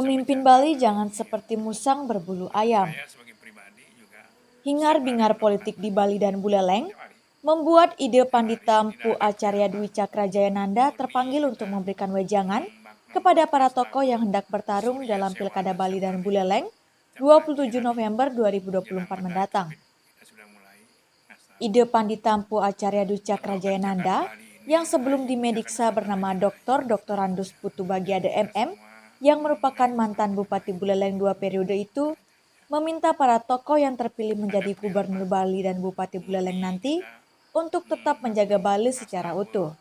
Pemimpin Bali jangan seperti musang berbulu ayam. Hingar-bingar politik di Bali dan Buleleng membuat ide Pandita Empu Acarya Dwi Cakrajayananda terpanggil untuk memberikan wejangan kepada para tokoh yang hendak bertarung dalam Pilkada Bali dan Buleleng 27 November 2024 mendatang. Ide Pandita Empu Acarya Dwi Cakrajayananda yang sebelum di Mediksa bernama Dr. Andus Putu Bagiade MM yang merupakan mantan Bupati Buleleng 2 periode itu meminta para tokoh yang terpilih menjadi Gubernur Bali dan Bupati Buleleng nanti untuk tetap menjaga Bali secara utuh.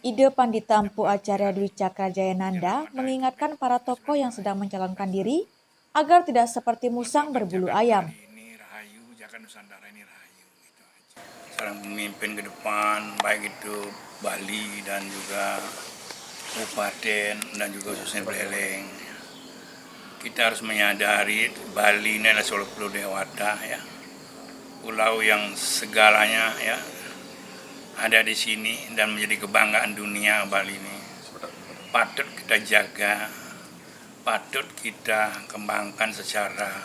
Ide Pandita Empu Acarya Dwi Cakrajayananda mengingatkan para tokoh yang sedang mencalonkan diri agar tidak seperti musang berbulu ayam. Seorang pemimpin ke depan, baik itu Bali dan juga Kabupaten dan juga khususnya Buleleng. Kita harus menyadari Bali ini adalah sebuah pulau dewata, ya, pulau yang segalanya ya ada di sini dan menjadi kebanggaan dunia. Bali ini patut kita jaga, patut kita kembangkan secara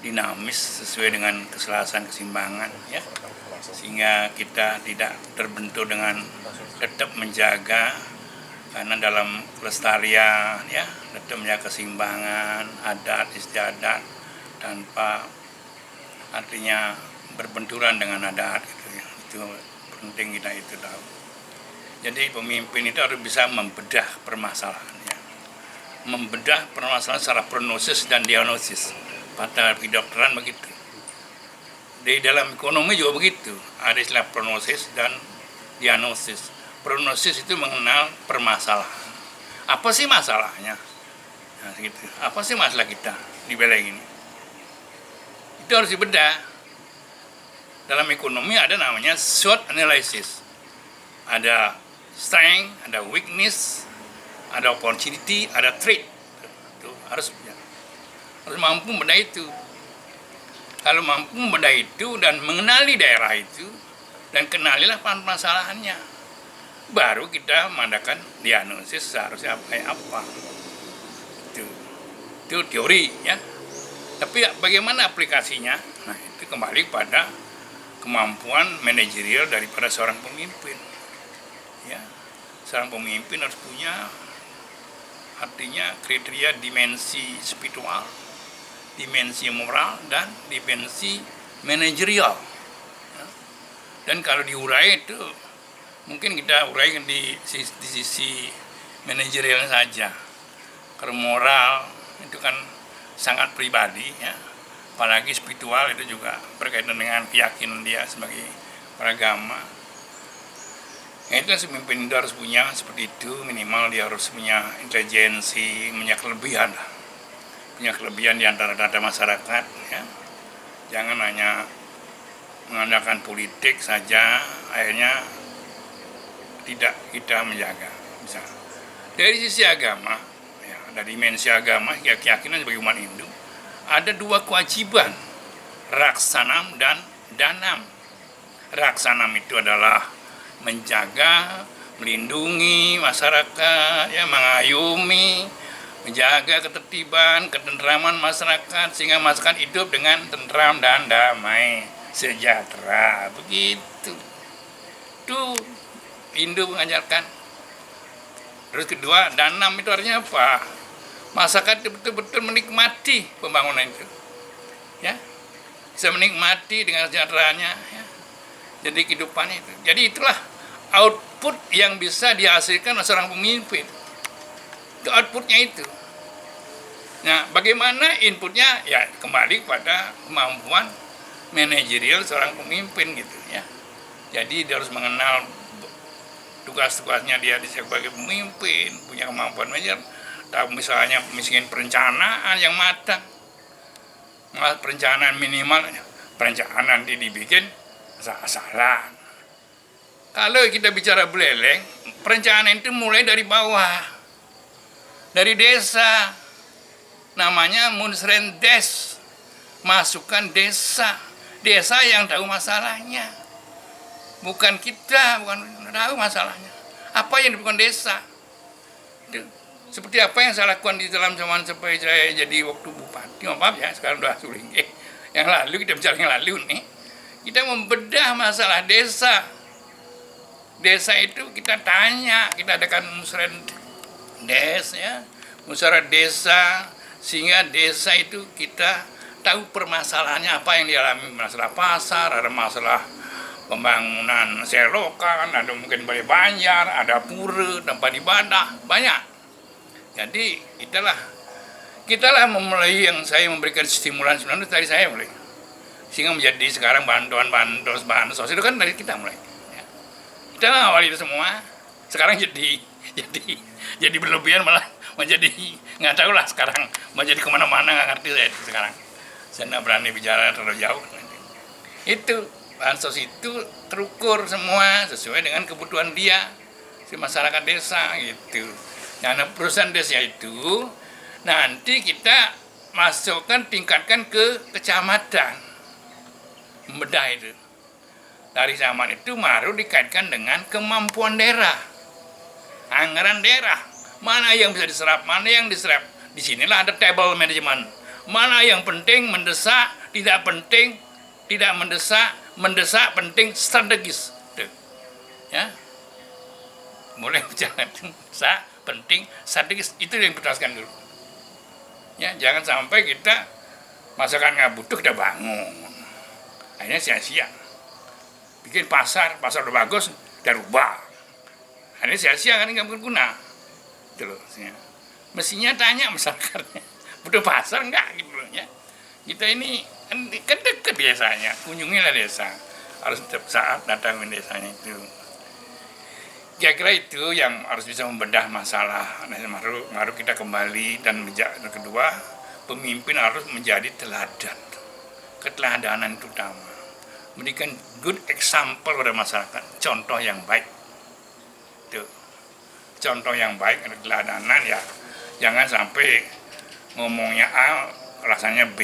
dinamis sesuai dengan keselarasan keseimbangan, ya, sehingga kita tidak terbentur dengan tetap menjaga, karena dalam kelestarian ya tetap menjaga keseimbangan adat istiadat tanpa artinya berbenturan dengan adat gitu ya. Itu penting kita itu tahu. Jadi pemimpin itu harus bisa membedah permasalahannya, membedah permasalahan secara prognosis dan diagnosis. Pada kedokteran begitu. Di dalam ekonomi juga begitu. Ada istilah prognosis dan diagnosis. Prognosis itu mengenal permasalahan. Apa sih masalahnya? Nah, gitu. Apa sih masalah kita di Buleleng ini? Itu harus dibedah. Dalam ekonomi ada namanya SWOT analysis. Ada strength, ada weakness, ada opportunity, ada threat. Itu harus mampu membedah itu. Kalau mampu membedah itu dan mengenali daerah itu dan kenalilah permasalahannya, baru kita mengadakan diagnosis seharusnya apa. Itu teori ya. Tapi bagaimana aplikasinya? Nah, itu kembali pada kemampuan manajerial daripada seorang pemimpin. Ya, seorang pemimpin harus punya artinya kriteria dimensi spiritual, dimensi moral, dan dimensi manajerial. Dan kalau diurai itu mungkin kita uraikan di sisi manajerial saja. Kalau moral itu kan sangat pribadi ya, apalagi spiritual itu juga berkaitan dengan keyakinan dia sebagai beragama. Itu pemimpin itu harus punya seperti itu, minimal dia harus punya intelijensi, punya kelebihan di antara data masyarakat ya. Jangan hanya mengandalkan politik saja, akhirnya tidak kita menjaga. Misalnya dari sisi agama ya, dari dimensi agama ya, keyakinan sebagai umat Hindu ada dua kewajiban, raksanam dan danam. Raksanam itu adalah menjaga, melindungi masyarakat ya, mengayomi, menjaga ketertiban, ketentraman masyarakat sehingga masyarakat hidup dengan tentram dan damai, sejahtera. Begitu. Itu Hindu mengajarkan. Terus kedua, danam itu artinya apa? Masyarakat betul-betul menikmati pembangunan itu. Ya. Bisa menikmati dengan sejahteranya ya. Jadi kehidupan itu. Jadi itulah output yang bisa dihasilkan oleh seorang pemimpin. Itu outputnya itu. Nah, bagaimana inputnya? Ya kembali pada kemampuan manajerial seorang pemimpin gitu ya. Jadi dia harus mengenal tugas-tugasnya dia sebagai pemimpin, punya kemampuan manajer. Tahu misalnya perencanaan yang matang. Perencanaan minimal, perencanaan nanti dibikin asal-asalan. Kalau kita bicara Buleleng, perencanaan itu mulai dari bawah, dari desa, namanya Munsrendes, masukkan desa yang tahu masalahnya, bukan kita, bukan tahu masalahnya. Apa yang dibutuhkan desa? Seperti apa yang saya lakukan di dalam zaman sampai saya jadi waktu bupati, maaf ya, sekarang udah suling. Yang lalu kita bicara yang lalu nih, kita membedah masalah desa. Desa itu kita tanya, kita adakan musyawarah ya, musyawarah desa, sehingga desa itu kita tahu permasalahannya apa yang dialami, masalah pasar, ada masalah pembangunan selokan, ada mungkin balai banjar, ada pura, tempat ibadah, banyak. Jadi kitalah memulai yang saya memberikan stimulan sebenarnya dari saya mulai, sehingga menjadi sekarang bansos itu kan dari kita mulai. Ya. Kita awal itu semua, sekarang jadi berlebihan malah menjadi nggak tahu lah sekarang menjadi kemana-mana nggak ngerti saya nggak berani bicara terlalu jauh. Itu bansos itu terukur semua sesuai dengan kebutuhan dia si masyarakat desa gitu. Nah, perusahaan desa itu nanti kita masukkan, tingkatkan ke kecamatan, membedah itu. Dari zaman itu baru dikaitkan dengan kemampuan daerah, anggaran daerah, mana yang bisa diserap, mana yang diserap. Disinilah ada table management, mana yang penting mendesak, tidak penting, tidak mendesak, mendesak penting, strategis. Tuh. Ya, mulai bicara mendesak, penting, strategis, itu yang dipertaskan dulu. Ya, jangan sampai kita masakan nggak butuh kita bangun, akhirnya sia-sia. Bikin pasar udah bagus, udah rubah, akhirnya sia-sia kan nggak berguna. Itu loh. Mestinya tanya masyarakatnya, butuh pasar nggak gitu loh ya. Kita ini kan dekat desanya, kunjungilah desa, harus setiap saat datangin desanya itu. Kira-kira itu yang harus bisa membedah masalah. Nah, baru kita kembali, dan yang kedua, pemimpin harus menjadi teladan. Keteladanan itu utama. Memberikan good example pada masyarakat, contoh yang baik. Tuh. Contoh yang baik, ada teladanan ya. Jangan sampai ngomongnya A, rasanya B,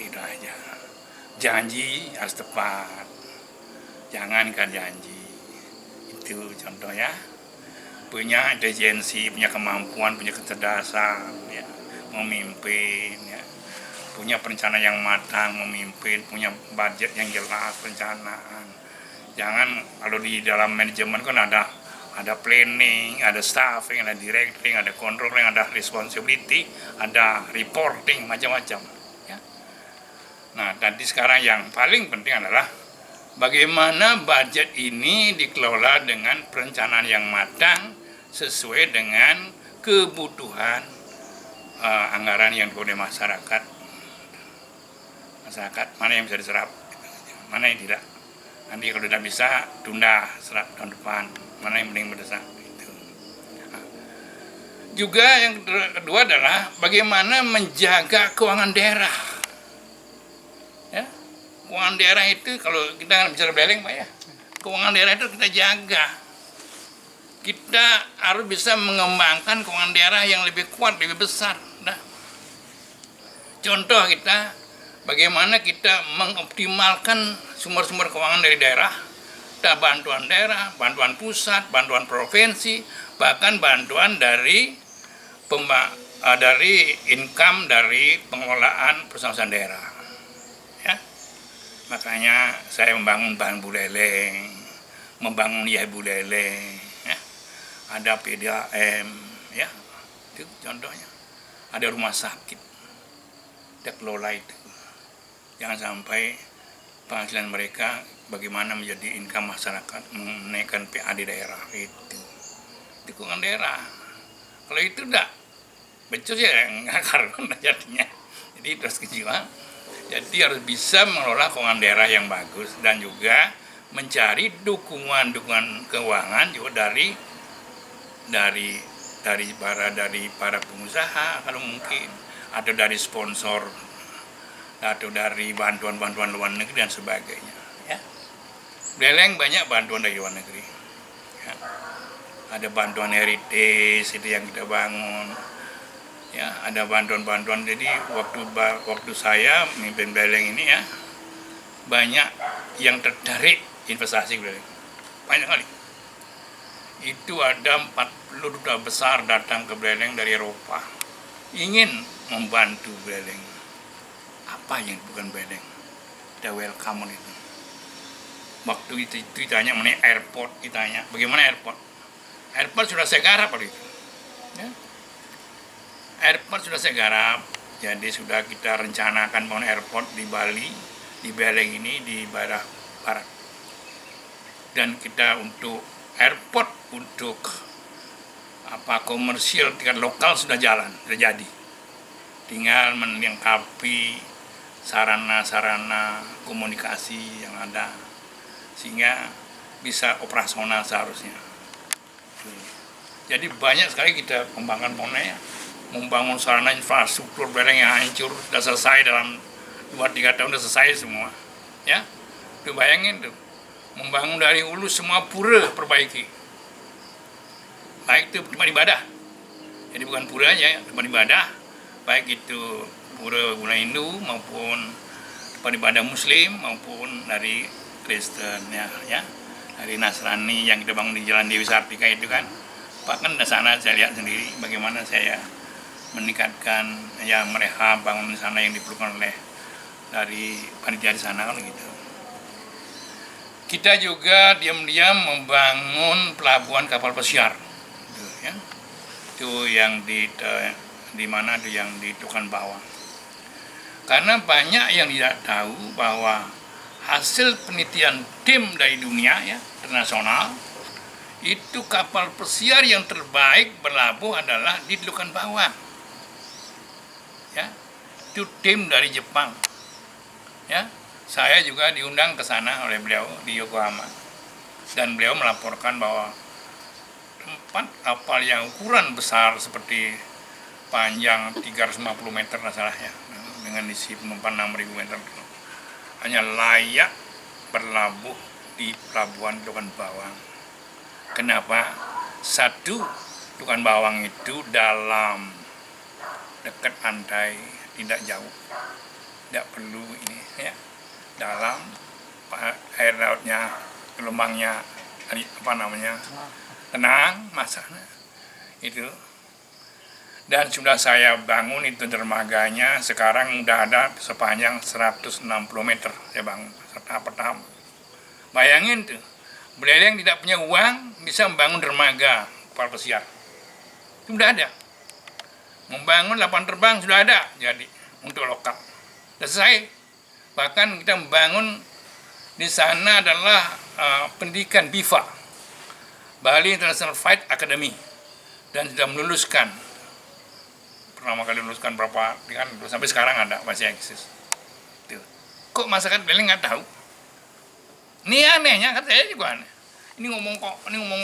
itu aja. Janji harus tepat. Jangankan janji. Itu contohnya, punya intelijensi, punya kemampuan, punya kecerdasan, ya, memimpin, ya, punya perencanaan yang matang, memimpin, punya budget yang jelas, perencanaan. Jangan kalau di dalam manajemen kan ada planning, ada staffing, ada directing, ada controlling, ada responsibility, ada reporting, macam-macam. Ya. Nah, tadi sekarang yang paling penting adalah bagaimana budget ini dikelola dengan perencanaan yang matang sesuai dengan kebutuhan anggaran yang diperoleh masyarakat. Mana yang bisa diserap, mana yang tidak. Nanti kalau tidak bisa, tunda serap tahun depan. Mana yang paling mendesak. Itu. Nah, juga yang kedua adalah bagaimana menjaga keuangan daerah. Ya. Keuangan daerah itu, kalau kita bicara Beleng Pak ya, keuangan daerah itu kita jaga. Kita harus bisa mengembangkan keuangan daerah yang lebih kuat, lebih besar. Nah, contoh kita, bagaimana kita mengoptimalkan sumber-sumber keuangan dari daerah, ada bantuan daerah, bantuan pusat, bantuan provinsi, bahkan bantuan dari income dari pengelolaan perusahaan daerah. Ya. Makanya saya membangun bahan buleleng, membangun Yai Buleleng, ya. Ada PDAM, ya, itu contohnya. Ada rumah sakit, kita kelola itu. Jangan sampai penghasilan mereka bagaimana menjadi income masyarakat, menaikkan PA di daerah itu. Dukungan daerah. Kalau itu enggak, becus ya nggak karuan jadinya. Jadi terus kejiwaan. Jadi harus bisa mengelola keuangan daerah yang bagus dan juga mencari dukungan keuangan juga dari para pengusaha kalau mungkin, atau dari sponsor, atau dari bantuan luar negeri dan sebagainya. Ya. Beleng banyak bantuan dari luar negeri. Ya. Ada bantuan heritage itu yang kita bangun. Ya, ada bantuan-bantuan. Jadi waktu saya memimpin Beleng ini ya, banyak yang tertarik investasi Beleng. Banyak kali. itu ada 40 duta besar datang ke Buleleng dari Eropa, ingin membantu Buleleng. Apa yang bukan Buleleng? Kita welcome itu. Waktu itu ditanya mengenai airport, ditanya bagaimana airport. Airport sudah saya garap waktu itu. Ya. Airport sudah saya garap, jadi sudah kita rencanakan bangun airport di Bali, di Buleleng ini, di daerah barat. Dan kita untuk airport untuk komersial tingkat lokal sudah jalan, sudah jadi. Tinggal melengkapi sarana-sarana komunikasi yang ada sehingga bisa operasional seharusnya. Jadi banyak sekali kita kembangkan ya. Membangun sarana infrastruktur Buleleng yang hancur sudah selesai dalam 2-3 tahun, sudah selesai semua. Ya, tuh bayangin tuh, membangun dari hulu semua pura perbaiki. Baik itu tempat ibadah, jadi bukan pura aja, tempat ibadah, baik itu pura guna Hindu maupun tempat ibadah Muslim maupun dari Kristen ya, dari Nasrani yang kita bangun di Jalan Dewi Sartika itu kan. Bahkan di sana saya lihat sendiri bagaimana saya meningkatkan ya mereka bangun di sana yang diperlukan oleh dari panitia di sana kan gitu. Kita juga diam-diam membangun pelabuhan kapal pesiar, ya. Itu yang di mana itu yang di Tukan Bawang. Karena banyak yang tidak tahu bahwa hasil penelitian tim dari dunia ya internasional itu kapal pesiar yang terbaik berlabuh adalah di Tukan Bawang. Ya, itu tim dari Jepang. Ya, saya juga diundang ke sana oleh beliau di Yokohama. Dan beliau melaporkan bahwa tempat kapal yang ukuran besar seperti panjang 350 meter masalahnya dengan isi penumpang 6.000 meter hanya layak berlabuh di pelabuhan Tukan Bawang. Kenapa? Satu, Tukan Bawang itu dalam dekat pantai, tidak jauh, tidak perlu ini ya, dalam air lautnya, gelombangnya tenang, masanya itu. Dan sudah saya bangun itu dermaganya, sekarang udah ada sepanjang 160 meter saya bangun tahap-tahap. Bayangin tuh, Buleleng tidak punya uang bisa membangun dermaga kapal pesiar, itu udah ada. Membangun lapangan terbang sudah ada, jadi untuk lokal sudah selesai. Bahkan kita membangun di sana adalah pendidikan BIFA, Bali International Flight Academy, dan sudah meluluskan, pertama kali meluluskan berapa kan sampai sekarang ada masih eksis. Tuh. Kok masyarakat Buleleng nggak tahu? Ini anehnya, kan saya juga aneh. Ini ngomong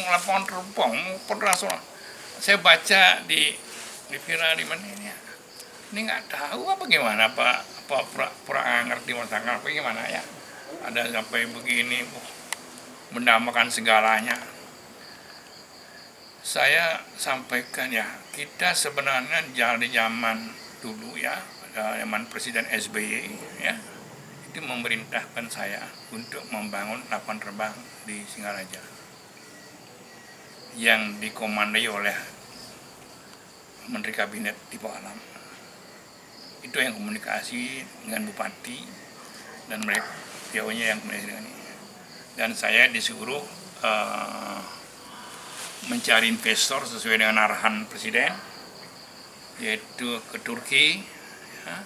lapangan terbang, internasional. Saya baca di Vira di mana ini ya. Ini nggak tahu apa gimana Pak, pura ngerti masalah apa gimana ya. Ada sampai begini, mendamakan segalanya. Saya sampaikan ya, kita sebenarnya di zaman dulu ya, zaman Presiden SBY ya, itu memerintahkan saya untuk membangun lapangan terbang di Singaraja yang dikomandai oleh Menteri Kabinet di Alam. Itu yang komunikasi dengan Bupati dan mereka PO-nya yang komunikasi dengan ini. Dan saya disuruh mencari investor sesuai dengan arahan Presiden, yaitu ke Turki. Ya.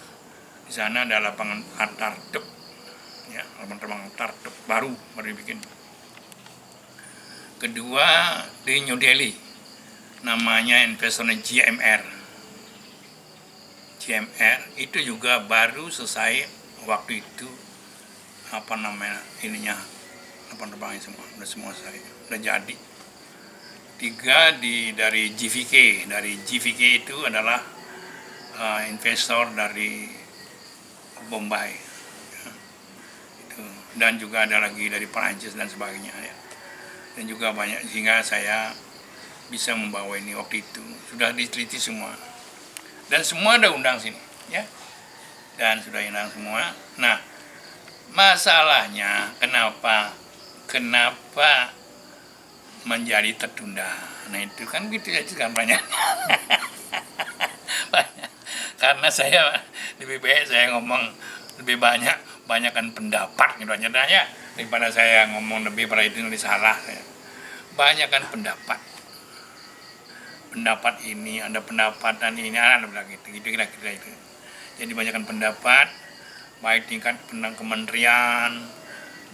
Di sana ada lapangan Tartub, ya, lapangan terbang Tartub baru dibikin. Kedua di New Delhi, namanya investornya GMR. GMR itu juga baru selesai waktu itu ininya terbangnya semua selesai, udah jadi. Tiga dari GVK. Dari GVK itu adalah investor dari Bombay, ya. Itu. Dan juga ada lagi dari Perancis dan sebagainya ya. Dan juga banyak, sehingga saya bisa membawa ini waktu itu sudah diteliti semua dan semua ada undang sini ya, dan sudah undang semua. Nah, masalahnya kenapa menjadi tertunda. Nah itu kan gitu aja kampanye. Karena saya lebih baik saya ngomong lebih banyakkan pendapat gitu aja ya, daripada saya ngomong lebih pada itu nanti salah. Banyakkan pendapat ini, ada pendapatan ini, ada gitu kira-kira itu. Jadi banyakkan pendapat, baik tingkat kementerian,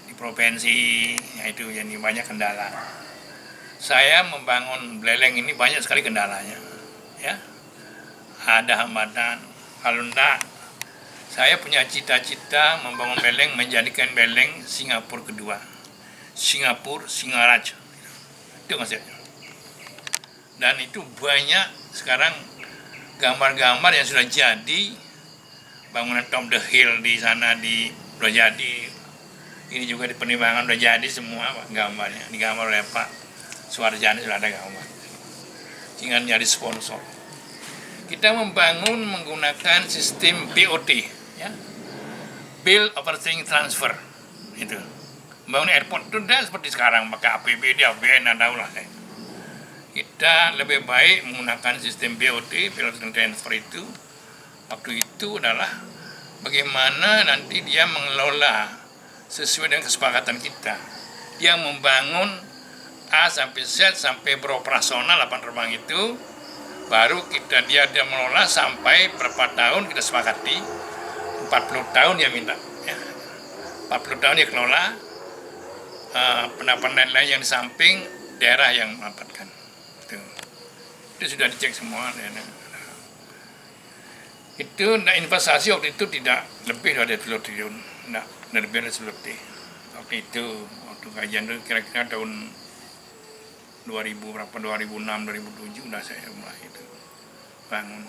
di provinsi, ya itu jadi banyak kendala. Saya membangun Beleleng ini banyak sekali kendalanya, ya. Ada hambatan, kalau enggak, saya punya cita-cita membangun Beleleng, menjadikan Beleleng Singapura kedua, Singapura Singaraja, itu maksudnya. Dan itu banyak sekarang gambar-gambar yang sudah jadi, bangunan Top the Hill di sana sudah jadi, ini juga di Penimbangan sudah jadi semua gambarnya, digambar oleh Pak Suarjani sudah ada gambar, tinggal nyari sponsor. Kita membangun menggunakan sistem BOT, ya, Bill Operating Transfer, itu. Membangun airport itu tidak seperti sekarang pakai APBD, APBN, ada ulah. Kita lebih baik menggunakan sistem BOT, Bill Operating Transfer itu. Waktu itu adalah bagaimana nanti dia mengelola sesuai dengan kesepakatan kita. Dia membangun A sampai Z sampai beroperasional 8 terbang itu, baru dia mengelola sampai berapa tahun kita sepakati, 40 tahun dia minta, ya. 40 tahun dia kelola, pendapatan lain yang di samping daerah yang mendapatkan. Itu sudah dicek semua. Itu investasi waktu itu tidak lebih dari 10 triliun, tidak lebih dari 10 triliun. Waktu itu, waktu kajian itu kira-kira tahun 2006, 2007 udah saya mulai itu bangun.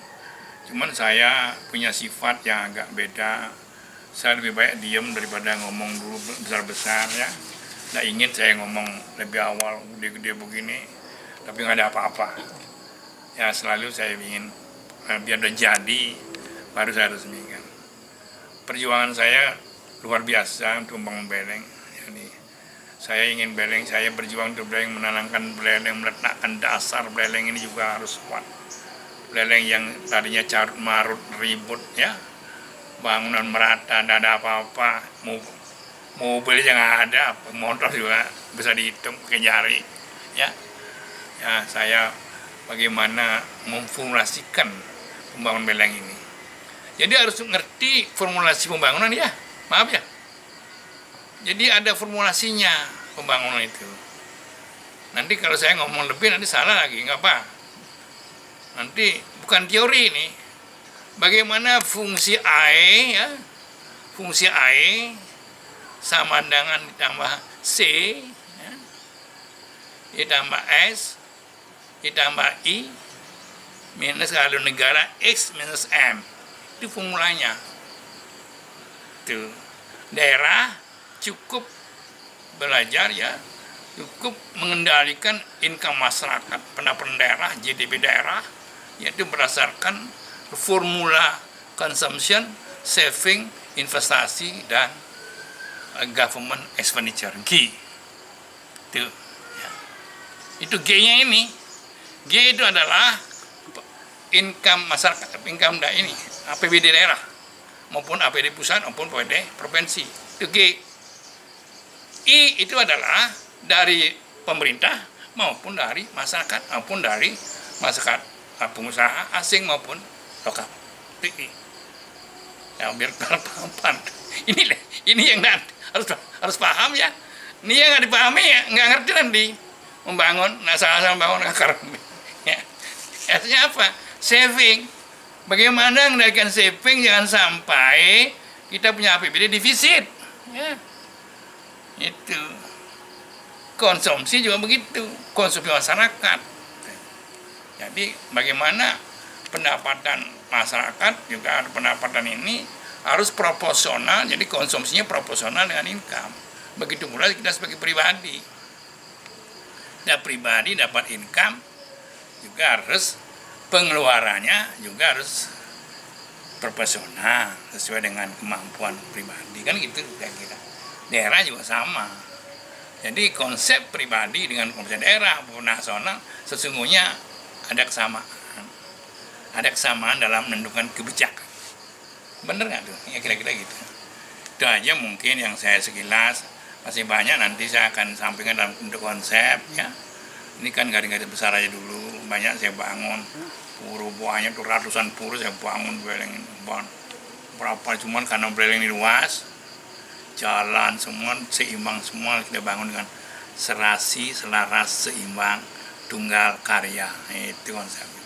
Cuman saya punya sifat yang agak beda. Saya lebih baik diam daripada ngomong dulu besar-besar, ya. Nggak ingin saya ngomong lebih awal gede-gede begini, tapi nggak ada apa-apa. Ya selalu saya ingin biar udah jadi, baru saya resmikan. Perjuangan saya luar biasa untuk membangun Beleleng. Jadi saya ingin Beleleng, saya berjuang untuk Beleleng, menanamkan Beleleng, meletakkan dasar Beleleng ini juga harus kuat. Beleleng yang tadinya carut marut ribut, ya, bangunan merata, tidak ada apa-apa, mobil yang ada, motor juga bisa dihitung pakai jari, ya. Ya saya bagaimana memformulasikan pembangunan Beleleng ini. Jadi harus ngerti formulasi pembangunan, ya, maaf ya. Jadi ada formulasinya pembangunan itu. Nanti kalau saya ngomong lebih nanti salah lagi, nggak apa. Nanti bukan teori ini. Bagaimana fungsi AE, ya, fungsi AE sama dengan ditambah C, ya, ditambah S, ditambah I, minus kalau negara X minus M. Itu formulanya. Tuh. Daerah cukup belajar, ya, cukup mengendalikan income masyarakat, pendapatan daerah, GDP daerah, yaitu berdasarkan formula consumption, saving, investasi, dan government expenditure, G. Itu G-nya ini. G itu adalah income masyarakat, income ini, APBD daerah, maupun APBD pusat, maupun APBD provinsi. Itu G. I itu adalah dari pemerintah maupun dari masyarakat, maupun dari masyarakat pengusaha asing maupun lokal. Itu I. Ya, biar paham. Ini yang harus paham, ya. Ini yang nggak dipahami, ya, nggak ngerti nanti membangun, salah membangun akar. Ya. Artinya apa? Saving. Bagaimana mengendalikan saving jangan sampai kita punya APBD defisit. Ya. Itu. Konsumsi juga begitu, konsumsi masyarakat. Jadi bagaimana pendapatan masyarakat juga pendapatan ini harus proporsional, jadi konsumsinya proporsional dengan income. Begitu pula kita sebagai pribadi. Dan pribadi dapat income juga harus pengeluarannya juga harus proporsional sesuai dengan kemampuan pribadi, kan gitu kira-kira. Daerah juga sama. Jadi konsep pribadi dengan konsep daerah maupun nasional sesungguhnya ada kesamaan dalam menentukan kebijakan. Bener nggak tuh? Ya kira-kira gitu. Itu aja mungkin yang saya sekilas. Masih banyak nanti saya akan sampaikan dalam bentuk konsep ya. Ini kan garis-garis besar aja dulu. Banyak saya bangun. Pura banyak tuh ratusan pura saya bangun belengin. Berapa cuman karena beleng ini luas. Jalan semua seimbang semua kita bangun dengan serasi, selaras, seimbang, tunggal karya. Itu konsepnya.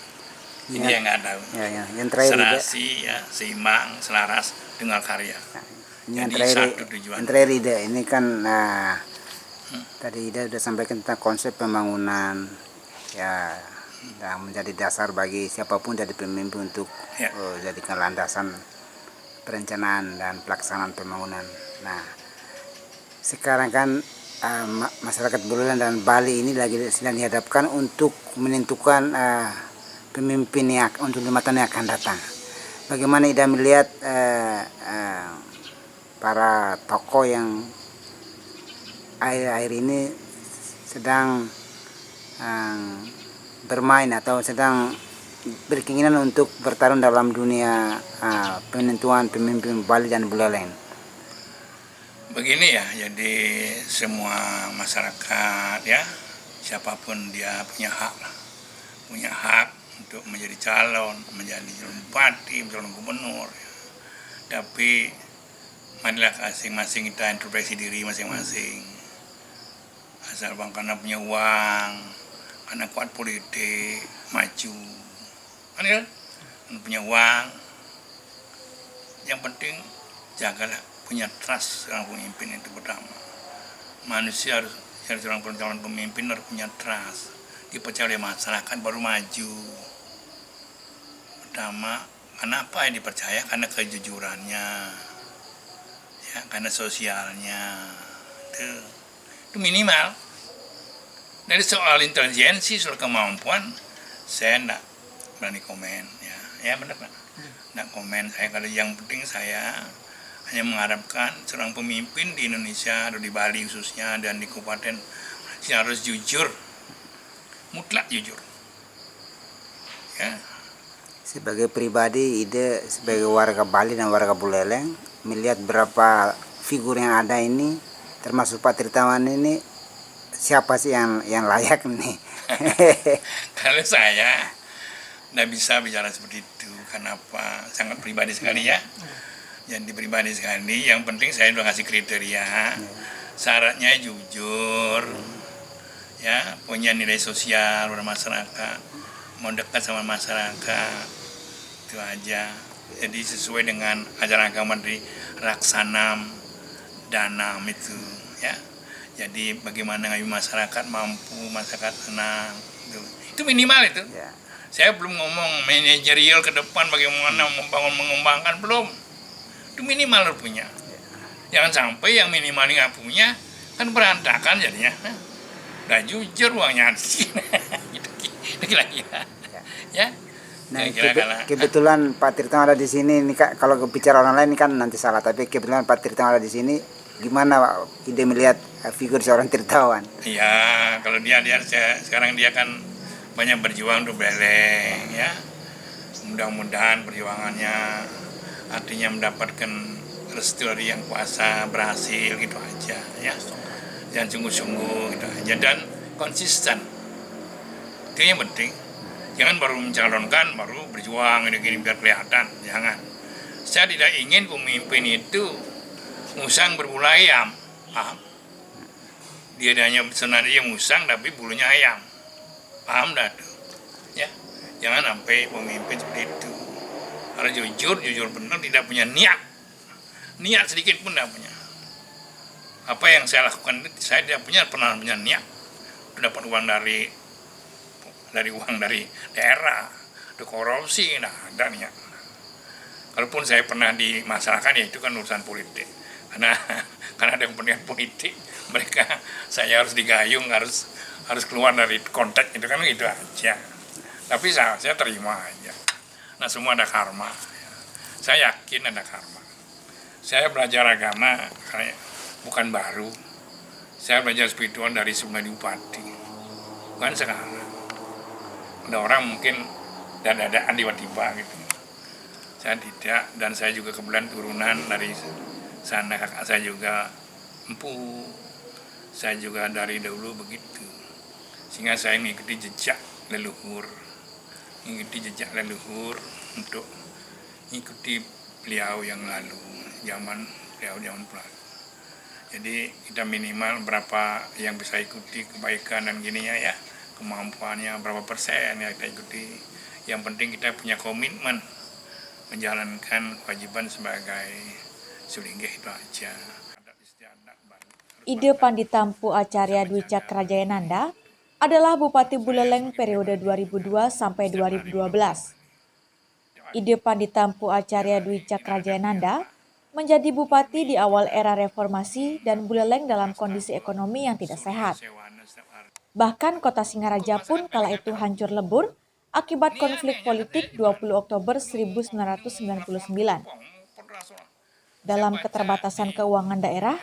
Ini yang nggak tahu. Ya. Yang terakhir Serasi ya, seimbang, selaras, tunggal karya. yang Jadi terakhir, satu tujuan. yang terakhir Ida, ini kan tadi Ida sudah sampaikan tentang konsep pembangunan ya, yang menjadi dasar bagi siapapun jadi pemimpin untuk Ya. jadikan landasan perencanaan dan pelaksanaan pembangunan. Nah, sekarang kan masyarakat Buleleng dan Bali ini lagi sedang dihadapkan untuk menentukan pemimpin yang untuk 5 tahun yang akan datang. Bagaimana Ida melihat para tokoh yang akhir-akhir ini sedang bermain atau sedang berkeinginan untuk bertarung dalam dunia penentuan pemimpin Bali dan Buleleng? Begini ya, jadi semua masyarakat ya, siapapun dia punya hak untuk menjadi calon bupati, calon gubernur. Ya. Tapi marilah masing-masing kita introspeksi diri masing-masing. Asal bang karena punya uang, karena kuat politik, maju. Kan ya? Punya uang. Yang penting jagalah punya trust seorang pemimpin itu pertama. Manusia harus jadi seorang calon pemimpin harus punya trust, dipercaya oleh masyarakat baru maju. Pertama, kenapa yang dipercaya? Karena kejujurannya, ya, karena sosialnya, itu minimal. Dari soal intelijensi, soal kemampuan, saya enggak berani komen, ya benar pak. Enggak komen saya, kalau yang penting saya hanya mengharapkan seorang pemimpin di Indonesia atau di Bali khususnya dan di kabupaten harus jujur, mutlak jujur. Ya. Sebagai pribadi, Ida sebagai warga Bali dan warga Buleleng melihat berapa figur yang ada ini, termasuk Pak Tirtawan ini, siapa sih yang layak nih? Kalau saya tidak bisa bicara seperti itu, kenapa? Sangat pribadi sekali ya. Jadi pribadi sekali, yang penting saya udah kasih kriteria, syaratnya jujur, ya, punya nilai sosial pada masyarakat, mau dekat sama masyarakat, itu aja. Jadi sesuai dengan ajaran agama dari Raksanam, Danam itu, ya. Jadi bagaimana masyarakat mampu, masyarakat tenang, itu minimal itu. Ya. Saya belum ngomong manajerial ke depan bagaimana membangun mengembangkan, belum. Itu minimal harus punya. Jangan sampai yang minimal nggak punya kan berantakan jadinya. Udah jujur uangnya gitu kira-kira. Ya. Nah, Kira-kira kebetulan Pak Tirtawan ada di sini. Ini kalau bicara orang lain kan nanti salah, tapi kebetulan Pak Tirtawan ada di sini. Gimana ide melihat figur seorang Tirtawan? ya, kalau dia sekarang dia kan banyak berjuang untuk Buleleng, ya. Mudah-mudahan perjuangannya artinya mendapatkan restu dari yang kuasa, berhasil gitu aja ya. Jangan sungguh-sungguh gitu aja dan konsisten. Itu yang penting. Jangan baru mencalonkan baru berjuang gini biar kelihatan, jangan. Saya tidak ingin pemimpin itu musang berbulu ayam, paham? Dia hanya sebenarnya musang tapi bulunya ayam, paham dah tuh, ya. Jangan sampai pemimpin seperti itu. Harus jujur benar, tidak punya niat sedikit pun tidak punya. Apa yang saya lakukan itu saya tidak pernah punya niat dapat uang dari uang dari daerah, ada korupsi, nah ada niat. Kalaupun saya pernah di masyarakat ya itu kan urusan politik, karena ada kepentingan politik, saya harus digayung, harus keluar dari konteks itu kan gitu aja. Tapi saya terima aja. Nah semua ada karma. Saya yakin ada karma. Saya belajar agama bukan baru. Saya belajar spiritual dari sebelum jadi bupati, bukan sekarang. Ada orang mungkin dadaan tiba-tiba gitu. Saya tidak, dan saya juga kebetulan turunan dari sana, kakak saya juga empu. Saya juga dari dahulu begitu. Sehingga saya mengikuti jejak leluhur. Untuk mengikuti beliau yang lalu, zaman lalu. Jadi kita minimal berapa yang bisa ikuti kebaikan dan gininya ya, kemampuannya berapa persen ya kita ikuti. Yang penting kita punya komitmen menjalankan kewajiban sebagai sulinggih itu aja. Ide Pandita Empu Acarya Dwi Cakrajayananda adalah Bupati Buleleng periode 2002 sampai 2012. Ide Pandita Empu Acarya Dwi Cakrajayananda menjadi bupati di awal era reformasi dan Buleleng dalam kondisi ekonomi yang tidak sehat. Bahkan kota Singaraja pun kala itu hancur lebur akibat konflik politik 20 Oktober 1999. Dalam keterbatasan keuangan daerah,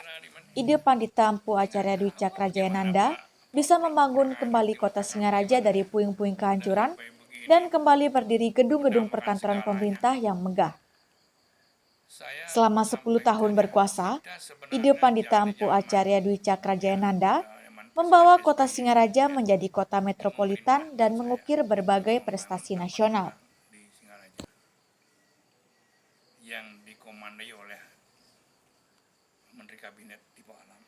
ide Pandita Empu Acarya Dwi Cakrajayananda bisa membangun kembali kota Singaraja dari puing-puing kehancuran dan kembali berdiri gedung-gedung perkantoran pemerintah yang megah. Selama 10 tahun berkuasa, ide Pandita Empu Acarya Dwi Cakrajayananda membawa kota Singaraja menjadi kota metropolitan dan mengukir berbagai prestasi nasional. Yang dikomandai oleh Menteri Kabinet di Alam.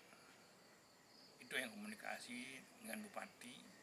Itu yang komunikasi dengan Bupati.